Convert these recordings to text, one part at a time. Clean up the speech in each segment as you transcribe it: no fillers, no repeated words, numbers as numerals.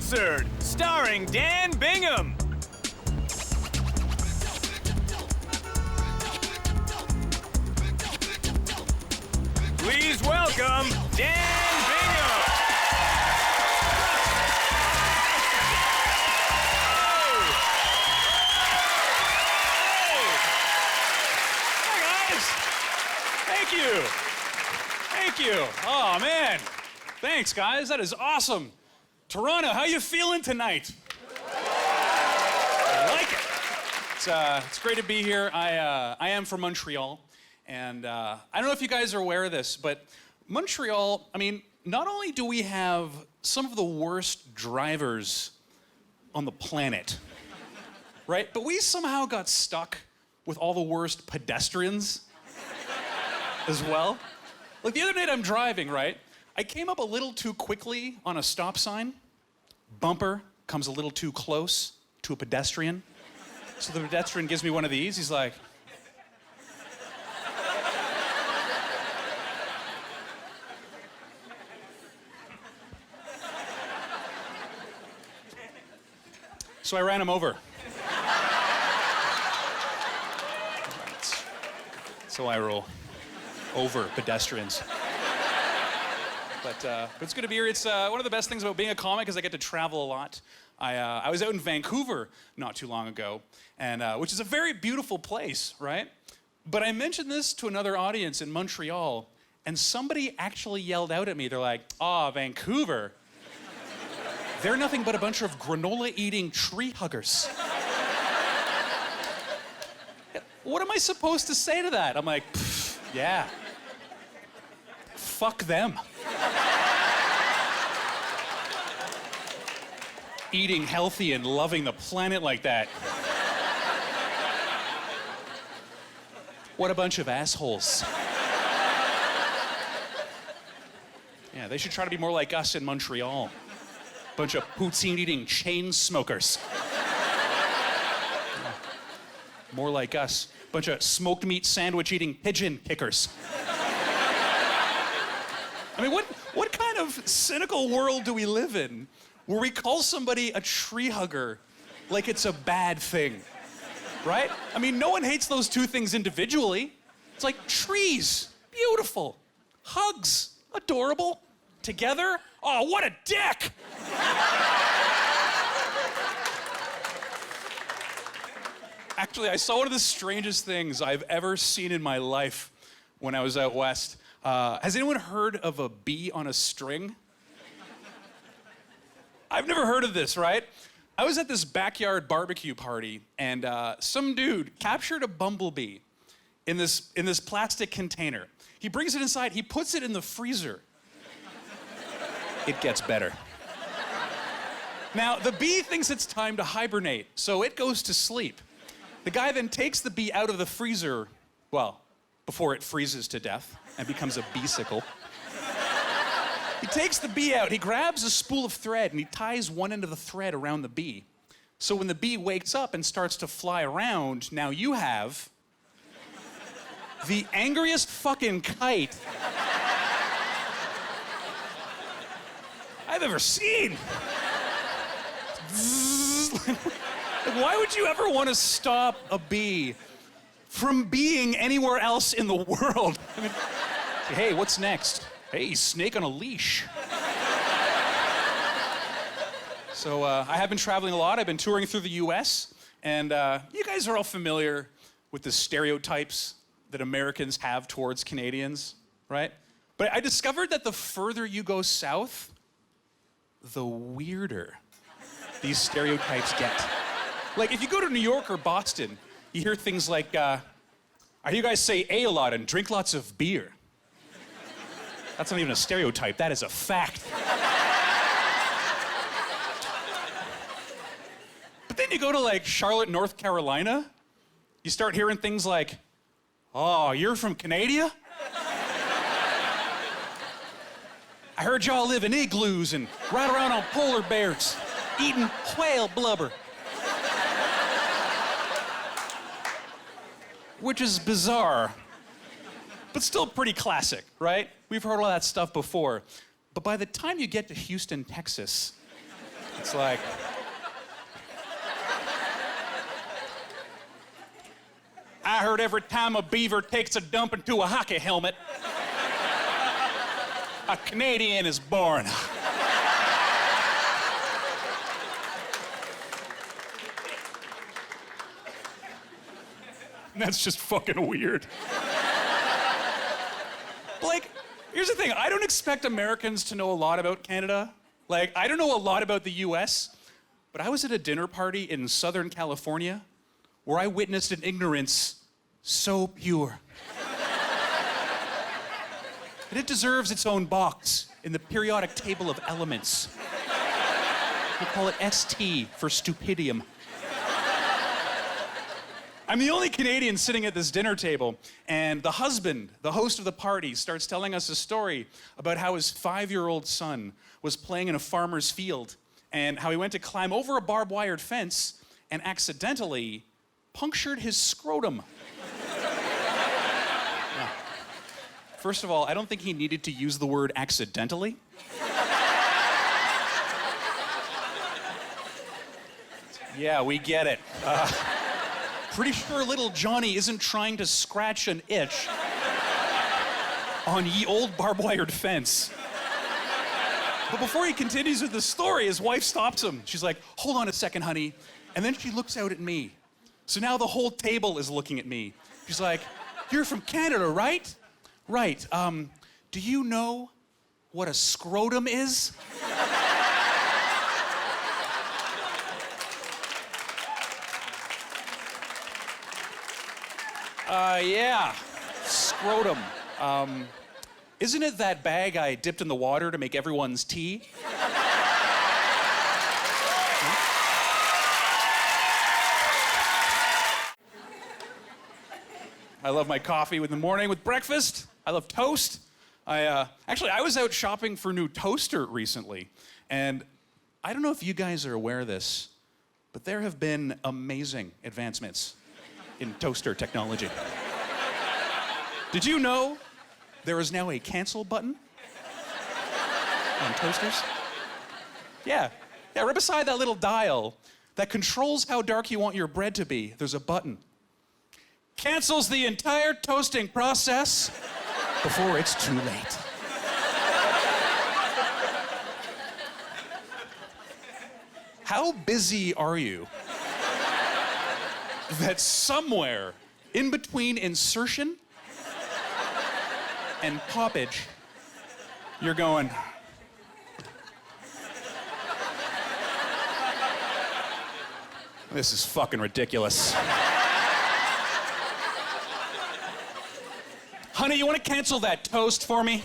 Concert, starring Dan Bingham. Please welcome Dan Bingham. Hey guys. Thank you. Oh man. Thanks guys. That is awesome. Toronto, how you feeling tonight? I like it. It's great to be here. I am from Montreal. And I don't know if you guys are aware of this, but Montreal, I mean, not only do we have some of the worst drivers on the planet, right? But we somehow got stuck with all the worst pedestrians as well. Like the other night I'm driving, right? I came up a little too quickly on a stop sign. Bumper comes a little too close to a pedestrian. So the pedestrian gives me one of these. He's like, so I ran him over. So I roll over pedestrians. But it's good to be here. It's one of the best things about being a comic is I get to travel a lot. I was out in Vancouver not too long ago, and which is a very beautiful place, right? But I mentioned this to another audience in Montreal, and somebody actually yelled out at me. They're like, Vancouver. They're nothing but a bunch of granola-eating tree huggers. What am I supposed to say to that? I'm like, yeah. Fuck them. Eating healthy and loving the planet like that. What a bunch of assholes. Yeah, they should try to be more like us in Montreal. Bunch of poutine-eating chain smokers. Yeah. More like us. Bunch of smoked meat sandwich-eating pigeon kickers. I mean, what kind of cynical world do we live in where we call somebody a tree hugger like it's a bad thing, right? I mean, no one hates those two things individually. It's like trees, beautiful. Hugs, adorable. Together, oh, what a dick! Actually, I saw one of the strangest things I've ever seen in my life when I was out west. Has anyone heard of a bee on a string? I've never heard of this, right? I was at this backyard barbecue party, and some dude captured a bumblebee in this plastic container. He brings it inside, he puts it in the freezer. It gets better. Now, the bee thinks it's time to hibernate, so it goes to sleep. The guy then takes the bee out of the freezer, well, before it freezes to death and becomes a beesicle. He takes the bee out, he grabs a spool of thread, and he ties one end of the thread around the bee. So when the bee wakes up and starts to fly around, now you have the angriest fucking kite I've ever seen. Like, why would you ever want to stop a bee from being anywhere else in the world? I mean, hey, what's next? Hey, snake on a leash. So I have been traveling a lot. I've been touring through the US, and you guys are all familiar with the stereotypes that Americans have towards Canadians, right? But I discovered that the further you go south, the weirder these stereotypes get. Like, if you go to New York or Boston, you hear things like, I hear you guys say A lot and drink lots of beer. That's not even a stereotype, that is a fact. But then you go to, like, Charlotte, North Carolina, you start hearing things like, oh, you're from Canada? I heard y'all live in igloos and ride around on polar bears, eating whale blubber. Which is bizarre, but still pretty classic, right? We've heard all that stuff before. But by the time you get to Houston, Texas, It's like... I heard every time a beaver takes a dump into a hockey helmet, a Canadian is born. That's just fucking weird. Like, here's the thing. I don't expect Americans to know a lot about Canada. Like, I don't know a lot about the US, but I was at a dinner party in Southern California where I witnessed an ignorance so pure. And it deserves its own box in the periodic table of elements. We'll call it ST for stupidium. I'm the only Canadian sitting at this dinner table, and the husband, the host of the party, starts telling us a story about how his 5-year-old son was playing in a farmer's field and how he went to climb over a barbed wire fence and accidentally punctured his scrotum. Yeah. First of all, I don't think he needed to use the word accidentally. Yeah, we get it. Pretty sure little Johnny isn't trying to scratch an itch on ye old barbed-wired fence. But before he continues with the story, his wife stops him. She's like, hold on a second, honey. And then she looks out at me. So now the whole table is looking at me. She's like, you're from Canada, right? Right. Do you know what a scrotum is? Yeah, scrotum. Isn't it that bag I dipped in the water to make everyone's tea? I love my coffee in the morning with breakfast. I love toast. Actually, I was out shopping for a new toaster recently, and I don't know if you guys are aware of this, but there have been amazing advancements in toaster technology. Did you know there is now a cancel button on toasters? Yeah, right beside that little dial that controls how dark you want your bread to be, there's a button. Cancels the entire toasting process before it's too late. How busy are you that somewhere in between insertion and poppage, you're going, this is fucking ridiculous. Honey, you want to cancel that toast for me?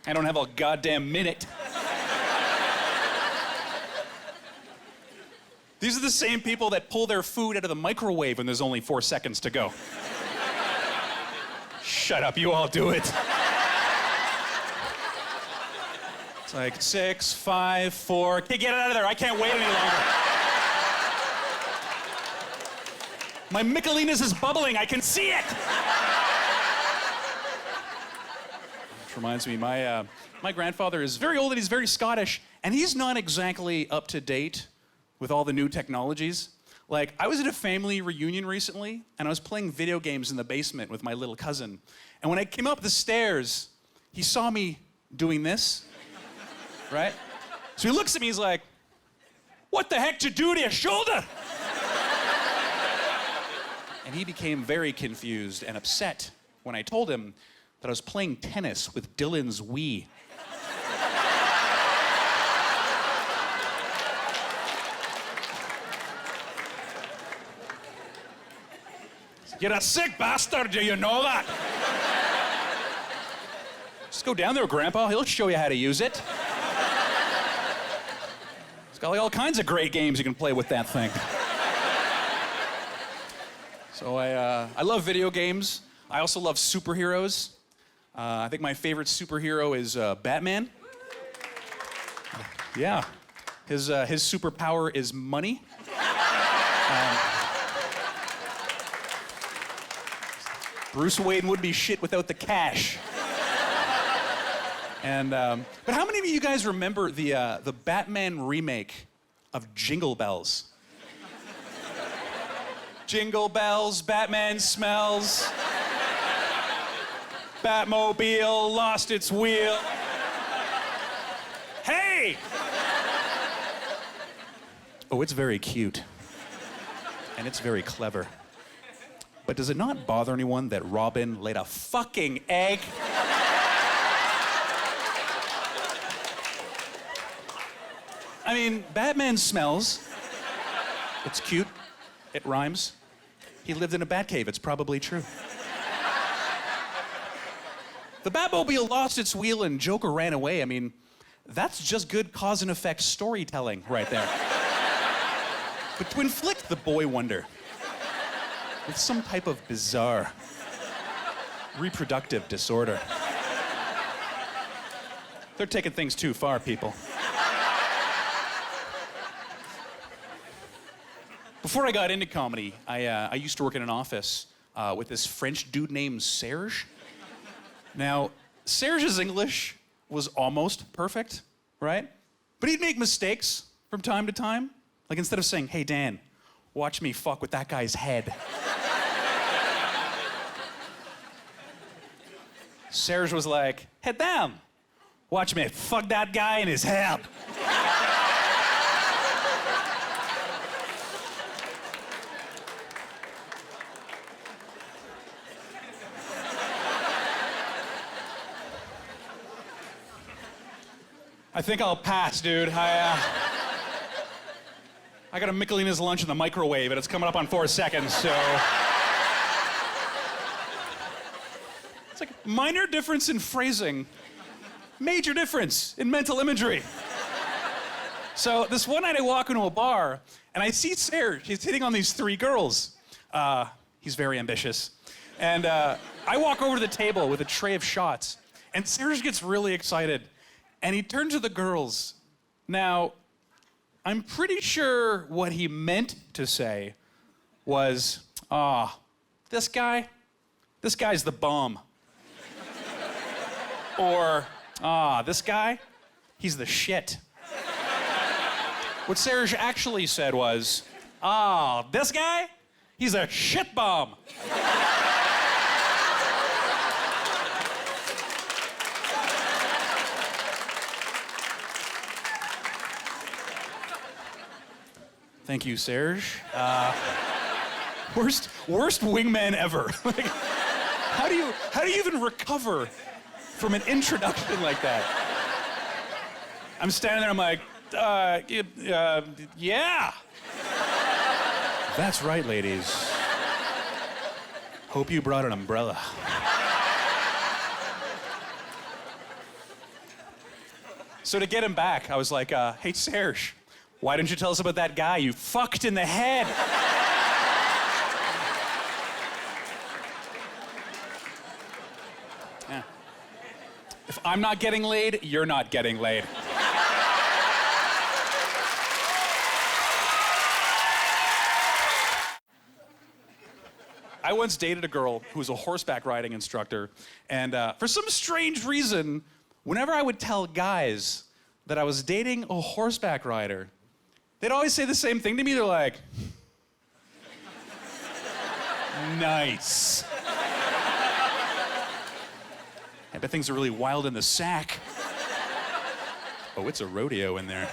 I don't have a goddamn minute. These are the same people that pull their food out of the microwave when there's only 4 seconds to go. Shut up, you all do it. It's like 6, 5, 4. Okay, get it out of there. I can't wait any longer. My Michelinas is bubbling. I can see it. Which reminds me, my grandfather is very old and he's very Scottish, and he's not exactly up to date with all the new technologies. Like, I was at a family reunion recently, and I was playing video games in the basement with my little cousin. And when I came up the stairs, he saw me doing this, right? So he looks at me, he's like, what the heck did you do to your shoulder? And he became very confused and upset when I told him that I was playing tennis with Dylan's Wii. You're a sick bastard, do you know that? Just go down there, Grandpa. He'll show you how to use it. It's got like all kinds of great games you can play with that thing. So I love video games. I also love superheroes. I think my favorite superhero is Batman. Yeah. His superpower is money. Bruce Wayne would be shit without the cash. And but how many of you guys remember the Batman remake of Jingle Bells? Jingle bells, Batman smells. Batmobile lost its wheel. Hey! Oh, it's very cute. And it's very clever. But does it not bother anyone that Robin laid a fucking egg? I mean, Batman smells. It's cute. It rhymes. He lived in a Batcave. It's probably true. The Batmobile lost its wheel and Joker ran away. I mean, that's just good cause and effect storytelling right there. But to inflict the boy wonder with some type of bizarre reproductive disorder. They're taking things too far, people. Before I got into comedy, I used to work in an office with this French dude named Serge. Now, Serge's English was almost perfect, right? But he'd make mistakes from time to time. Like instead of saying, "Hey, Dan, watch me fuck with that guy's head." Serge was like, "Hey, Dan, watch me fuck that guy in his head." I think I'll pass, dude. I got a Michelina's lunch in the microwave, and it's coming up on 4 seconds, so... It's like minor difference in phrasing, major difference in mental imagery. So this one night I walk into a bar, and I see Serge. He's hitting on these 3 girls. He's very ambitious. And I walk over to the table with a tray of shots, and Serge gets really excited. And he turned to the girls. Now, I'm pretty sure what he meant to say was, this guy's the bomb. Or, this guy, he's the shit. What Serge actually said was, this guy, he's a shit bomb. Thank you, Serge. Worst wingman ever. Like, how do you even recover from an introduction like that? I'm standing there, I'm like, yeah. That's right, ladies. Hope you brought an umbrella. So to get him back, I was like, hey, Serge, why didn't you tell us about that guy you fucked in the head? Yeah. If I'm not getting laid, you're not getting laid. I once dated a girl who was a horseback riding instructor, and for some strange reason, whenever I would tell guys that I was dating a horseback rider, they'd always say the same thing to me. They're like, nice. I bet things are really wild in the sack. Oh, it's a rodeo in there.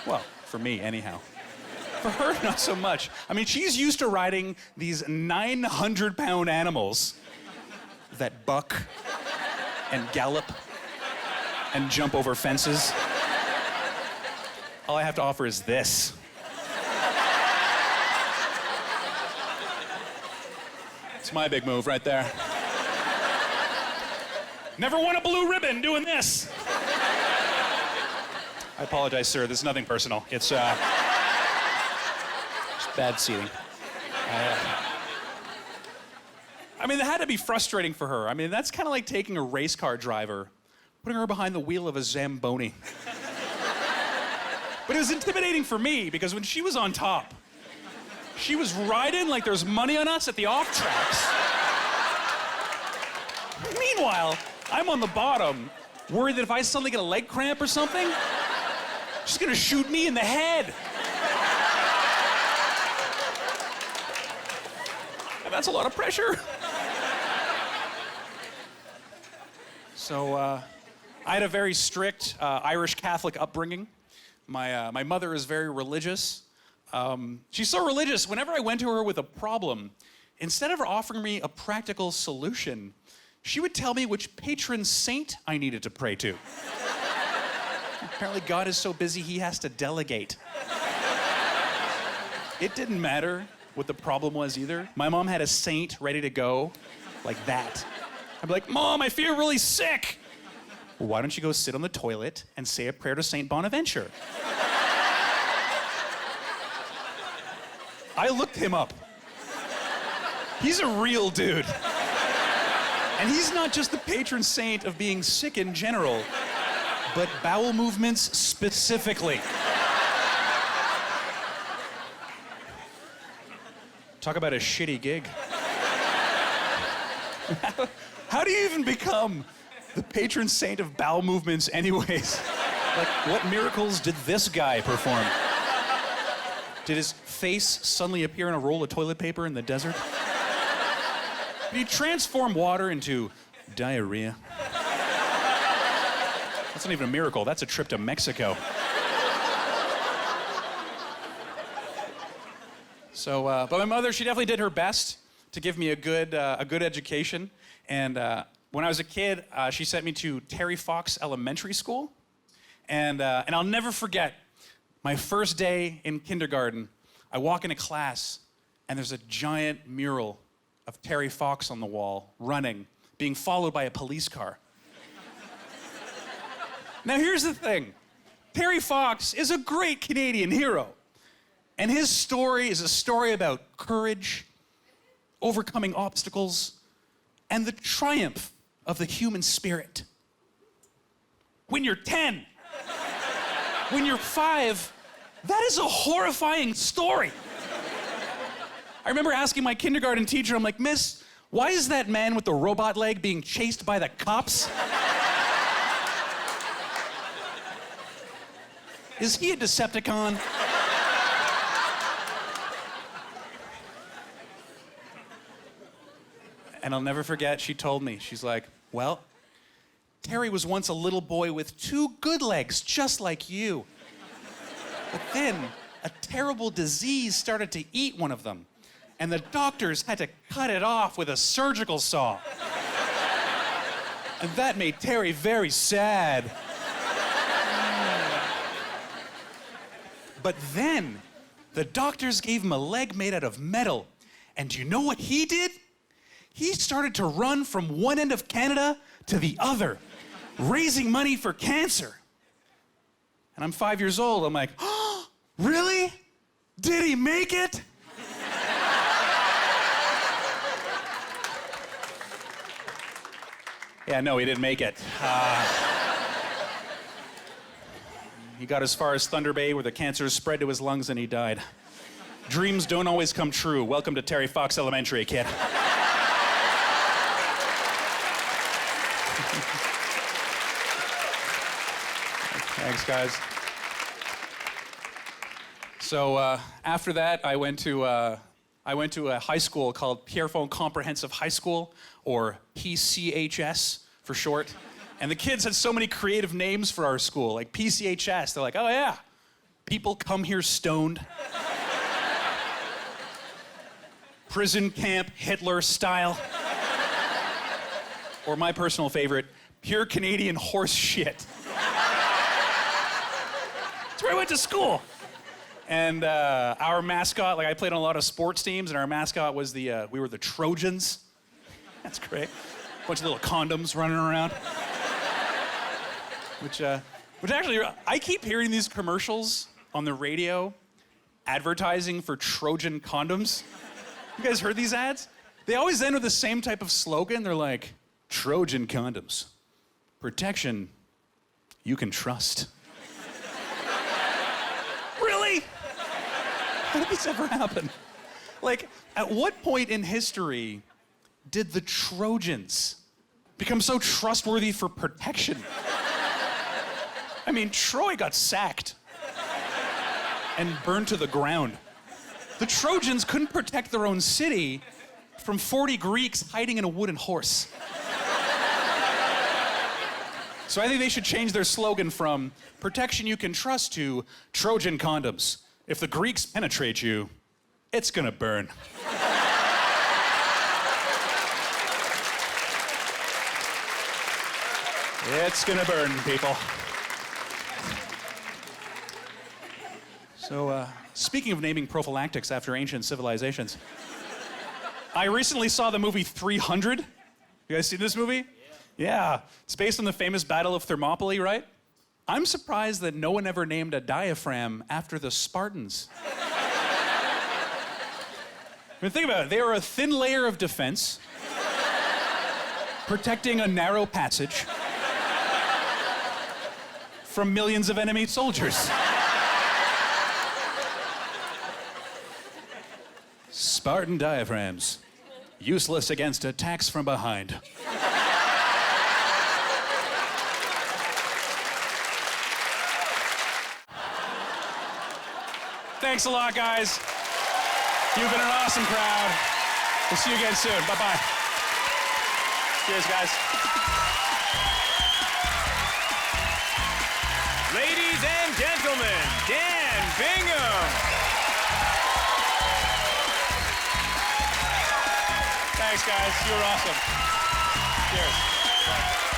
Well, for me, anyhow. For her, not so much. I mean, she's used to riding these 900-pound animals that buck and gallop and jump over fences. All I have to offer is this. It's my big move right there. Never won a blue ribbon doing this. I apologize, sir. This is nothing personal. It's just bad seating. I mean, it had to be frustrating for her. I mean, that's kind of like taking a race car driver, putting her behind the wheel of a Zamboni. But it was intimidating for me because when she was on top, she was riding like there's money on us at the off tracks. Meanwhile, I'm on the bottom, worried that if I suddenly get a leg cramp or something, she's gonna shoot me in the head. And that's a lot of pressure. So, I had a very strict Irish Catholic upbringing. My mother is very religious. She's so religious, whenever I went to her with a problem, instead of offering me a practical solution, she would tell me which patron saint I needed to pray to. Apparently God is so busy he has to delegate. It didn't matter what the problem was either. My mom had a saint ready to go, like that. I'd be like, Mom, I feel really sick. Well, why don't you go sit on the toilet and say a prayer to Saint Bonaventure? I looked him up. He's a real dude. And he's not just the patron saint of being sick in general, but bowel movements specifically. Talk about a shitty gig. How do you even become the patron saint of bowel movements anyways? Like, what miracles did this guy perform? Did his face suddenly appear in a roll of toilet paper in the desert? Did he transform water into diarrhea? That's not even a miracle, that's a trip to Mexico. So, but my mother, she definitely did her best to give me a good education. And when I was a kid, she sent me to Terry Fox Elementary School. And I'll never forget my first day in kindergarten. I walk into class, and there's a giant mural of Terry Fox on the wall, running, being followed by a police car. Now, here's the thing. Terry Fox is a great Canadian hero. And his story is a story about courage, overcoming obstacles, and the triumph of the human spirit. When you're 10, when you're 5, that is a horrifying story. I remember asking my kindergarten teacher, I'm like, Miss, why is that man with the robot leg being chased by the cops? Is he a Decepticon? And I'll never forget, she told me, she's like, well, Terry was once a little boy with 2 good legs, just like you. But then a terrible disease started to eat one of them, and the doctors had to cut it off with a surgical saw. And that made Terry very sad. But then the doctors gave him a leg made out of metal, and do you know what he did? He started to run from one end of Canada to the other, raising money for cancer. And I'm 5 years old. I'm like, oh, really? Did he make it? Yeah, no, he didn't make it. He got as far as Thunder Bay, where the cancer spread to his lungs and he died. Dreams don't always come true. Welcome to Terry Fox Elementary, kid. Thanks, guys. So after that, I went to a high school called Pierrefonds Comprehensive High School, or PCHS for short. And the kids had so many creative names for our school, like PCHS. They're like, oh yeah, people come here stoned. Prison camp Hitler style. Or my personal favorite, pure Canadian horse shit. That's where I went to school. And our mascot, like I played on a lot of sports teams, and our mascot was we were the Trojans. That's great. Bunch of little condoms running around. Which actually, I keep hearing these commercials on the radio advertising for Trojan condoms. You guys heard these ads? They always end with the same type of slogan. They're like, Trojan condoms. Protection you can trust. Really? How did this ever happen? Like, at what point in history did the Trojans become so trustworthy for protection? I mean, Troy got sacked and burned to the ground. The Trojans couldn't protect their own city from 40 Greeks hiding in a wooden horse. So I think they should change their slogan from protection you can trust to Trojan condoms. If the Greeks penetrate you, it's gonna burn. It's gonna burn, people. So, speaking of naming prophylactics after ancient civilizations, I recently saw the movie 300. You guys seen this movie? Yeah. It's based on the famous Battle of Thermopylae, right? I'm surprised that no one ever named a diaphragm after the Spartans. I mean, think about it. They were a thin layer of defense, protecting a narrow passage from millions of enemy soldiers. Spartan diaphragms, useless against attacks from behind. Thanks a lot, guys. You've been an awesome crowd. We'll see you again soon. Bye-bye. Cheers, guys. Ladies and gentlemen, Dan Bingham. Thanks, guys. You were awesome. Cheers. Bye.